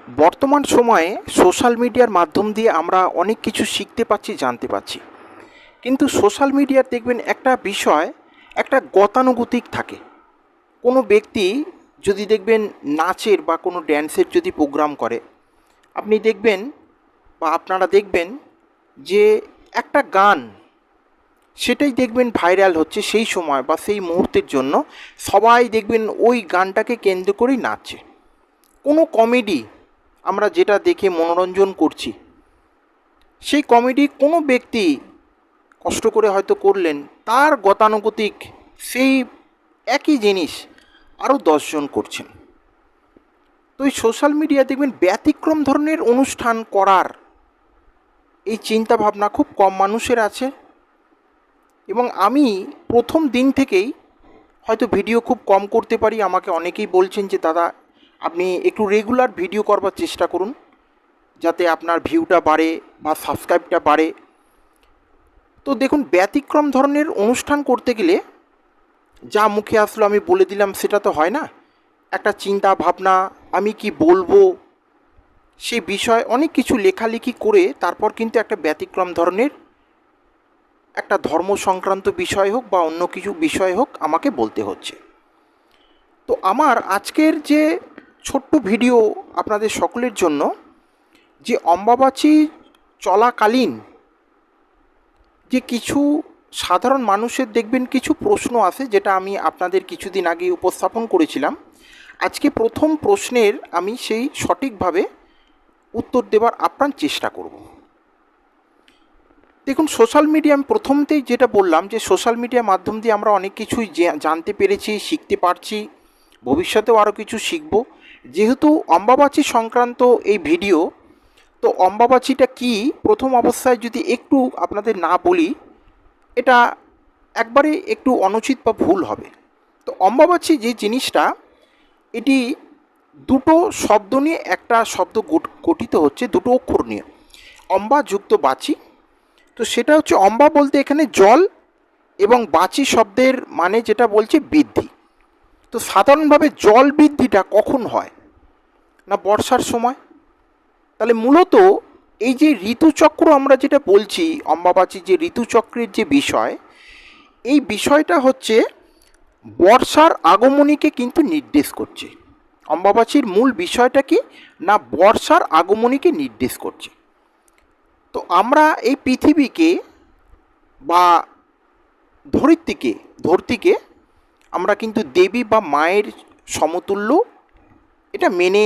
বর্তমান সময়ে সোশ্যাল মিডিয়ার মাধ্যম দিয়ে আমরা অনেক কিছু শিখতে পাচ্ছি, জানতে পাচ্ছি। কিন্তু সোশ্যাল মিডিয়ার দেখবেন একটা বিষয়, একটা গতানুগতিক থাকে। কোনো ব্যক্তি যদি দেখবেন নাচের বা কোনো ড্যান্সের যদি প্রোগ্রাম করে, আপনি দেখবেন বা আপনারা দেখবেন যে একটা গান, সেটাই দেখবেন ভাইরাল হচ্ছে সেই সময় বা সেই মুহূর্তের জন্য। সবাই দেখবেন ওই গানটাকে কেন্দ্র করেই নাচছে। কোনো কমেডি আমরা যেটা দেখে মনোরঞ্জন করছি, সেই কমেডি কোনো ব্যক্তি কষ্ট করে হয়তো করলেন, তার গতানুগতিক সেই একই জিনিস আরও 10 জন করছেন। তো এই সোশ্যাল মিডিয়া দেখবেন ব্যতিক্রম ধরনের অনুষ্ঠান করার এই চিন্তা ভাবনা খুব কম মানুষের আছে। এবং আমি প্রথম দিন থেকেই হয়তো ভিডিও খুব কম করতে পারি। আমাকে অনেকেই বলছেন যে দাদা, আপনি একটু রেগুলার ভিডিও করবার চেষ্টা করুন, যাতে আপনার ভিউটা বাড়ে বা সাবস্ক্রাইবটা বাড়ে। তো দেখুন, ব্যতিক্রম ধরনের অনুষ্ঠান করতে গেলে যা মুখে আসলো আমি বলে দিলাম সেটা তো হয় না। একটা চিন্তা ভাবনা, আমি কি বলবো, সেই বিষয়ে অনেক কিছু লেখালেখি করে তারপর কিন্তু একটা ব্যতিক্রম ধরনের একটা ধর্ম সংক্রান্ত বিষয় হোক বা অন্য কিছু বিষয় হোক আমাকে বলতে হচ্ছে। তো আমার আজকের যে ছোট্ট ভিডিও আপনাদের সকলের জন্য, যে অম্বাবাচী চলাকালীন যে কিছু সাধারণ মানুষের দেখবেন কিছু প্রশ্ন আসে, যেটা আমি আপনাদের কিছুদিন আগে উপস্থাপন করেছিলাম। আজকে প্রথম প্রশ্নের আমি সেই সঠিকভাবে উত্তর দেবার আপ্রাণ চেষ্টা করব। দেখুন, সোশ্যাল মিডিয়া, আমি প্রথমতেই যেটা বললাম যে সোশ্যাল মিডিয়ার মাধ্যম দিয়ে আমরা অনেক কিছুই জানতে পেরেছি, শিখতে পারছি, ভবিষ্যতেও আরও কিছু শিখব। যেহেতু অম্বাবাচী সংক্রান্ত এই ভিডিও, তো অম্বাবাচীটা কি প্রথম অবস্থায় যদি একটু আপনাদের না বলি, এটা একবারে একটু অনুচিত বা ভুল হবে। তো অম্বাবাচী যে জিনিসটা, এটি দুটো শব্দ নিয়ে একটা শব্দ গঠিত হচ্ছে, দুটো অক্ষর নিয়ে, অম্বা যুক্ত বাচি। তো সেটা হচ্ছে, অম্বা বলতে এখানে জল, এবং বাচি শব্দের মানে যেটা বলছে বৃদ্ধি। তো সাধারণভাবে জল বৃদ্ধিটা কখন হয় না, বর্ষার সময়। তাহলে মূলত এই যে ঋতুচক্র আমরা যেটা বলছি, অম্বাবাচী যে ঋতুচক্রের যে বিষয়, এই বিষয়টা হচ্ছে বর্ষার আগমনীকে কিন্তু নির্দেশ করছে। অম্বাবাচীর মূল বিষয়টা কি না, বর্ষার আগমনীকে নির্দেশ করছে। তো আমরা এই পৃথিবীকে বা ধরতিকে আমরা কিন্তু দেবী বা মায়ের সমতুল্য এটা মেনে